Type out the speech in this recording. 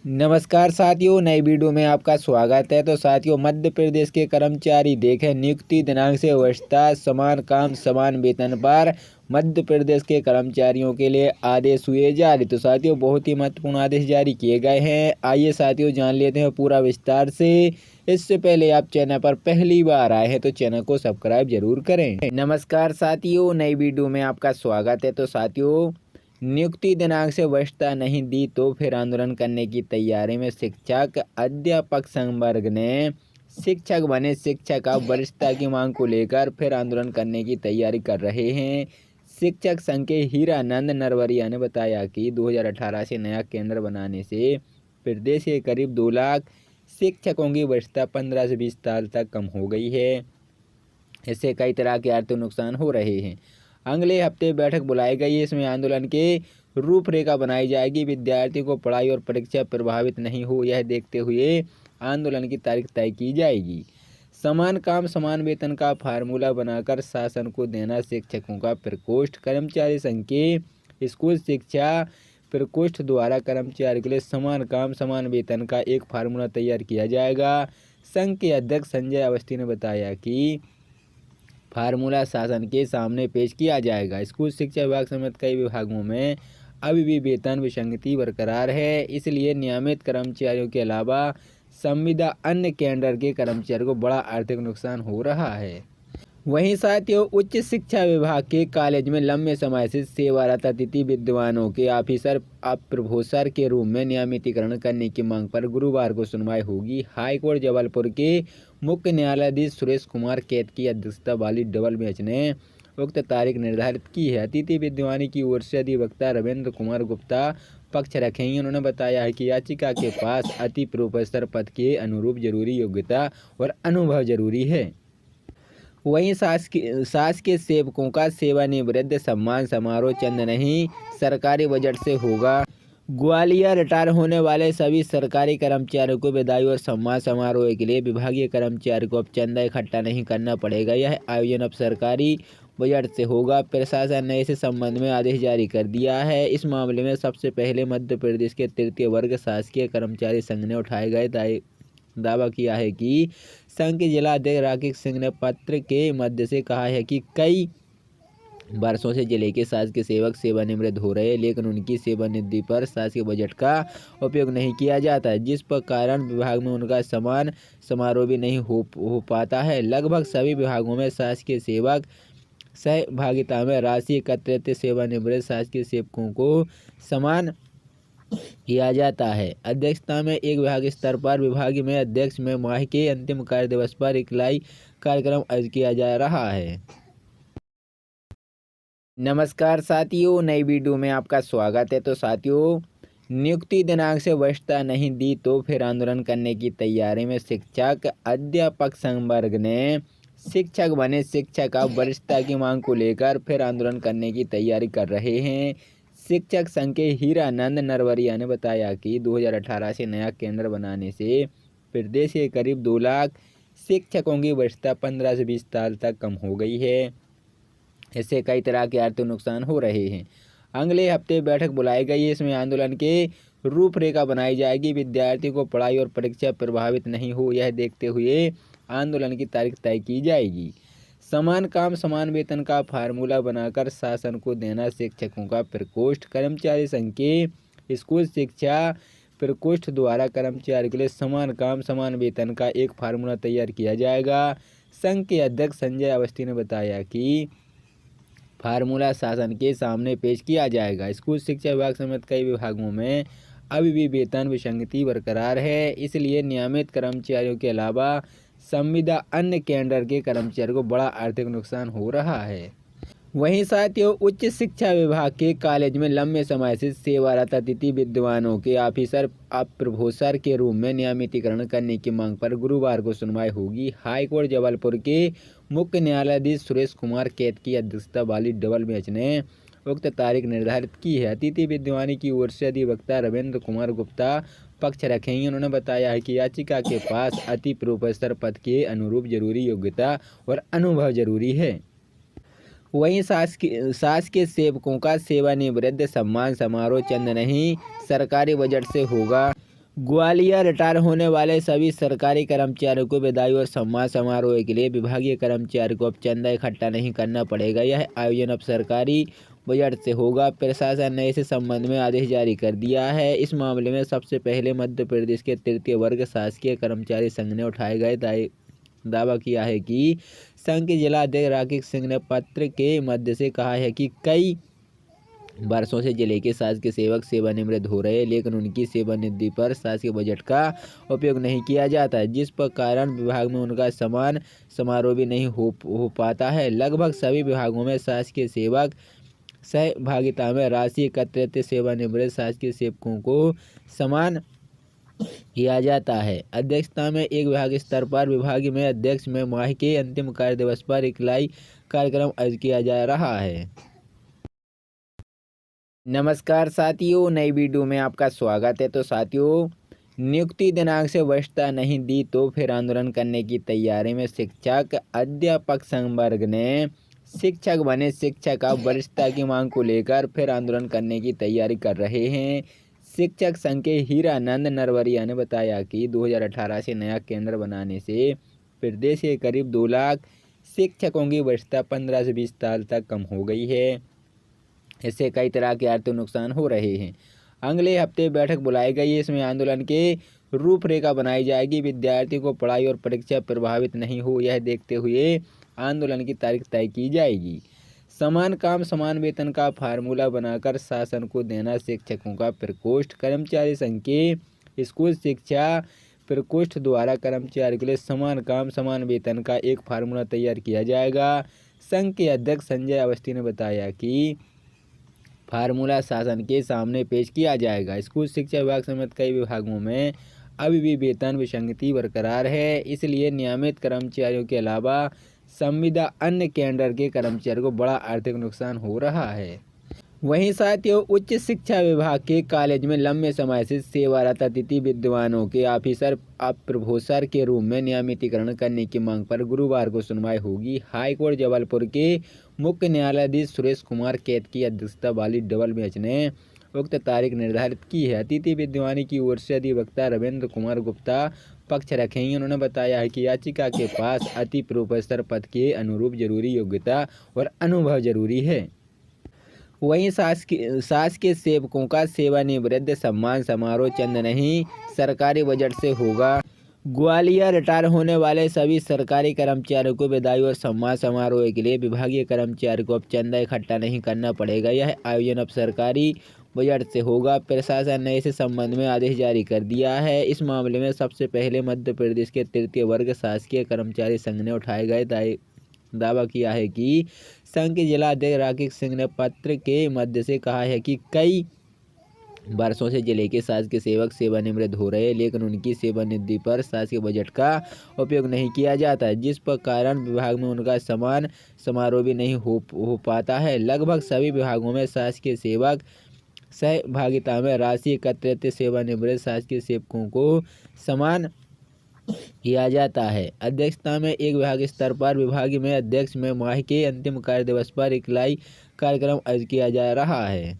नमस्कार साथियों, नई वीडियो में आपका स्वागत है। तो साथियों, मध्य प्रदेश के कर्मचारी देखें नियुक्ति दिनांक से वरिष्ठता समान काम समान वेतन पर मध्य प्रदेश के कर्मचारियों के लिए आदेश हुए जारी। तो साथियों, बहुत ही महत्वपूर्ण आदेश जारी किए गए हैं। आइए साथियों, जान लेते हैं पूरा विस्तार से। इससे पहले आप चैनल पर पहली बार आए हैं तो चैनल को सब्सक्राइब जरूर करें। नमस्कार साथियों, नई वीडियो में आपका स्वागत है। तो साथियों, नियुक्ति दिनांक से वरिष्ठता नहीं दी तो फिर आंदोलन करने की तैयारी में शिक्षक अध्यापक संघ वर्ग ने शिक्षक बने शिक्षक अब वरिष्ठता की मांग को लेकर फिर आंदोलन करने की तैयारी कर रहे हैं। शिक्षक संघ के हीरानंद नरवरिया ने बताया कि 2018 से नया केंद्र बनाने से प्रदेश के करीब 2 लाख शिक्षकों की वरिष्ठता 15 से 20 साल तक कम हो गई है। इससे कई तरह के आर्थिक नुकसान हो रहे हैं। अगले हफ्ते बैठक बुलाई गई है। इसमें आंदोलन के रूपरेखा बनाई जाएगी। विद्यार्थियों को पढ़ाई और परीक्षा प्रभावित नहीं हो, यह देखते हुए आंदोलन की तारीख तय की जाएगी। समान काम समान वेतन का फार्मूला बनाकर शासन को देना शिक्षकों का प्रकोष्ठ। कर्मचारी संघ के स्कूल शिक्षा प्रकोष्ठ द्वारा कर्मचारी के लिए समान काम समान वेतन का एक फार्मूला तैयार किया जाएगा। संघ के अध्यक्ष संजय अवस्थी ने बताया कि फार्मूला शासन के सामने पेश किया जाएगा। स्कूल शिक्षा विभाग समेत कई विभागों में अभी भी वेतन विसंगति बरकरार है। इसलिए नियमित कर्मचारियों के अलावा संविदा अन्य कैडर के कर्मचारियों को बड़ा आर्थिक नुकसान हो रहा है। वहीं साथियों, उच्च शिक्षा विभाग के कॉलेज में लंबे समय से सेवारत अतिथि विद्वानों के ऑफिसर प्रोफेसर के रूप में नियमितीकरण करने की मांग पर गुरुवार को सुनवाई होगी। हाईकोर्ट जबलपुर के मुख्य न्यायाधीश सुरेश कुमार कैत की अध्यक्षता वाली डबल बेंच ने उक्त तारीख निर्धारित की है। अतिथि विद्वानी की ओर से अधिवक्ता रविंद्र कुमार गुप्ता पक्ष रखेंगे। उन्होंने बताया है कि याचिका के पास अति प्रोफेसर पद के अनुरूप जरूरी योग्यता और अनुभव जरूरी है। वहीं शासकीय सेवकों का सेवानिवृत्त सम्मान समारोह चंद नहीं सरकारी बजट से होगा। ग्वालियर रिटायर होने वाले सभी सरकारी कर्मचारियों को बधाई और सम्मान समारोह के लिए विभागीय कर्मचारियों को अब चंदा इकट्ठा नहीं करना पड़ेगा। यह आयोजन अब सरकारी बजट से होगा। प्रशासन ने इस संबंध में आदेश जारी कर दिया है। इस मामले में सबसे पहले मध्य प्रदेश के तृतीय वर्ग शासकीय कर्मचारी संघ ने उठाए गए दावा किया है कि संघ के जिला अध्यक्ष राकेश सिंह ने पत्र के मध्य से कहा है कि कई वर्षों से जिले के शासकीय सेवक सेवानिवृत्त हो रहे हैं, लेकिन उनकी सेवानिधि पर शासकीय बजट का उपयोग नहीं किया जाता है, जिस पर कारण विभाग में उनका सम्मान समारोह भी नहीं हो पाता है। लगभग सभी विभागों में शासकीय सेवक सहभागिता में राशि एकत्रित सेवानिवृत्त शासकीय सेवकों को समान किया जाता है। अध्यक्षता में एक विभाग स्तर पर विभाग में अध्यक्ष में माह के अंतिम कार्य दिवस पर इकलाई कार्यक्रम आयोजित किया जा रहा है। नमस्कार साथियों, नई वीडियो में आपका स्वागत है। तो साथियों, नियुक्ति दिनांक से वरिष्ठता नहीं दी तो फिर आंदोलन करने की तैयारी में शिक्षक अध्यापक संघ वर्ग ने शिक्षक बने शिक्षक अब वरिष्ठता की मांग को लेकर फिर आंदोलन करने की तैयारी कर रहे हैं। शिक्षक संघ के हीरानंद नरवरिया ने बताया कि 2018 से नया केंद्र बनाने से प्रदेश के करीब 2 लाख शिक्षकों की वरिष्ठता 15 से 20 साल तक कम हो गई है। इससे कई तरह के आर्थिक नुकसान हो रहे हैं। अगले हफ्ते बैठक बुलाई गई है। इसमें आंदोलन के रूपरेखा बनाई जाएगी। विद्यार्थियों को पढ़ाई और परीक्षा प्रभावित नहीं हो, यह देखते हुए आंदोलन की तारीख तय की जाएगी। समान काम समान वेतन का फार्मूला बनाकर शासन को देना शिक्षकों का प्रकोष्ठ। कर्मचारी संघ के स्कूल शिक्षा प्रकोष्ठ द्वारा कर्मचारी के लिए समान काम समान वेतन का एक फार्मूला तैयार किया जाएगा। संघ के अध्यक्ष संजय अवस्थी ने बताया कि फार्मूला शासन के सामने पेश किया जाएगा। स्कूल शिक्षा विभाग समेत कई विभागों में अभी भी वेतन विसंगति बरकरार है। इसलिए नियमित कर्मचारियों के अलावा संविदा अन्य कैडर के कर्मचारियों को बड़ा आर्थिक नुकसान हो रहा है। वहीं साथियों, उच्च शिक्षा विभाग के कॉलेज में लंबे समय से सेवारत अतिथि विद्वानों के ऑफिसर प्रोफेसर के रूप में नियमितीकरण करने की मांग पर गुरुवार को सुनवाई होगी। हाईकोर्ट जबलपुर के मुख्य न्यायाधीश सुरेश कुमार कैत की अध्यक्षता वाली डबल बेंच ने उक्त तारीख निर्धारित की है। अतिथि विद्वानी की ओर से अधिवक्ता रविंद्र कुमार गुप्ता पक्ष रखेंगे। उन्होंने बताया है कि याचिका के पास अति प्रोफेसर पद के अनुरूप जरूरी योग्यता और अनुभव जरूरी है। वहीं शासकीय सेवकों का सेवानिवृत्त सम्मान समारोह चंद नहीं सरकारी बजट से होगा। ग्वालियर रिटायर होने वाले सभी सरकारी कर्मचारियों को बधाई और सम्मान समारोह के लिए विभागीय कर्मचारियों को अब चंदा इकट्ठा नहीं करना पड़ेगा। यह आयोजन अब सरकारी बजट से होगा। प्रशासन ने इस संबंध में आदेश जारी कर दिया है। इस मामले में सबसे पहले मध्य प्रदेश के तृतीय वर्ग शासकीय कर्मचारी संघ ने उठाए गए दावा किया है कि संघ के जिला अध्यक्ष राकेश सिंह ने पत्र के मध्य से कहा है कि कई वर्षों से जिले के शासकीय सेवक सेवानिवृत्त हो रहे, लेकिन उनकी सेवानिधि पर शासकीय बजट का उपयोग नहीं किया जाता है, जिस पर कारण विभाग में उनका सम्मान समारोह भी नहीं हो पाता है। लगभग सभी विभागों में शासकीय सेवक सहभागिता में राशि एकत्रित सेवानिवृत्त शासकीय सेवकों को सम्मान किया जाता है। अध्यक्षता में एक विभाग स्तर पर विभाग में अध्यक्ष में माह के अंतिम कार्य दिवस पर इकलाई कार्यक्रम आयोजित किया जा रहा है। नमस्कार साथियों, नई वीडियो में आपका स्वागत है। तो साथियों, नियुक्ति दिनांक से वरिष्ठता नहीं दी तो फिर आंदोलन करने की तैयारी में शिक्षक अध्यापक संघ वर्ग ने शिक्षक बने शिक्षक अब वरिष्ठता की मांग को लेकर फिर आंदोलन करने की तैयारी कर रहे हैं। शिक्षक संघ के हीरानंद नरवरिया ने बताया कि 2018 से नया केंद्र बनाने से प्रदेश के करीब 2 लाख शिक्षकों की वरिष्ठता 15 से 20 साल तक कम हो गई है। इससे कई तरह के आर्थिक नुकसान हो रहे हैं। अगले हफ्ते बैठक बुलाई गई है। इसमें आंदोलन के रूपरेखा बनाई जाएगी। विद्यार्थियों को पढ़ाई और परीक्षा प्रभावित नहीं हो, यह देखते हुए आंदोलन की तारीख तय की जाएगी। समान काम समान वेतन का फार्मूला बनाकर शासन को देना शिक्षकों का प्रकोष्ठ। कर्मचारी संघ के स्कूल शिक्षा प्रकोष्ठ द्वारा कर्मचारी के लिए समान काम समान वेतन का एक फार्मूला तैयार किया जाएगा। संघ के अध्यक्ष संजय अवस्थी ने बताया कि फार्मूला शासन के सामने पेश किया जाएगा। स्कूल शिक्षा विभाग समेत कई विभागों में अभी भी वेतन विसंगति बरकरार है, इसलिए नियमित कर्मचारियों के अलावा संविदा अन्य कैडर के कर्मचारियों को बड़ा आर्थिक नुकसान हो रहा है। वहीं साथियों, उच्च शिक्षा विभाग के कॉलेज में लंबे समय से सेवारत अतिथि विद्वानों के ऑफिसर प्रोफेसर के रूप में नियमितीकरण करने की मांग पर गुरुवार को सुनवाई होगी। हाईकोर्ट जबलपुर के मुख्य न्यायाधीश सुरेश कुमार कैत की अध्यक्षता वाली डबल बेंच ने उक्त तारीख निर्धारित की है। अतिथि विद्वानी की ओर से अधिवक्ता रविंद्र कुमार गुप्ता पक्ष रखेंगे। उन्होंने बताया है कि याचिका के पास अति प्रोफेसर पद के अनुरूप जरूरी योग्यता और अनुभव जरूरी है। वहीं शासकीय सेवकों का सेवानिवृत्त सम्मान समारोह चंद नहीं सरकारी बजट से होगा। ग्वालियर रिटायर होने वाले सभी सरकारी कर्मचारियों को बधाई और सम्मान समारोह के लिए विभागीय कर्मचारियों को अब चंदा इकट्ठा नहीं करना पड़ेगा। यह आयोजन अब सरकारी बजट से होगा। प्रशासन ने इस संबंध में आदेश जारी कर दिया है। इस मामले में सबसे पहले मध्य प्रदेश के तृतीय वर्ग शासकीय कर्मचारी संघ ने उठाए गए दावा किया है कि संघ के जिला अध्यक्ष राकेश सिंह ने पत्र के मध्य से कहा है कि कई वर्षों से जिले के शासकीय सेवक सेवानिवृत्त हो रहे, लेकिन उनकी सेवानिधि पर शासकीय बजट का उपयोग नहीं किया जाता है, जिस पर कारण विभाग में उनका सम्मान समारोह भी नहीं हो पाता है। लगभग सभी विभागों में शासकीय सेवक सहभागिता में राशि एकत्रित सेवानिवृत्त शासकीय सेवकों को सम्मान किया जाता है। अध्यक्षता में एक विभाग स्तर पर विभाग में अध्यक्ष में माह के अंतिम कार्य दिवस पर इकलाई कार्यक्रम आयोजित किया जा रहा है।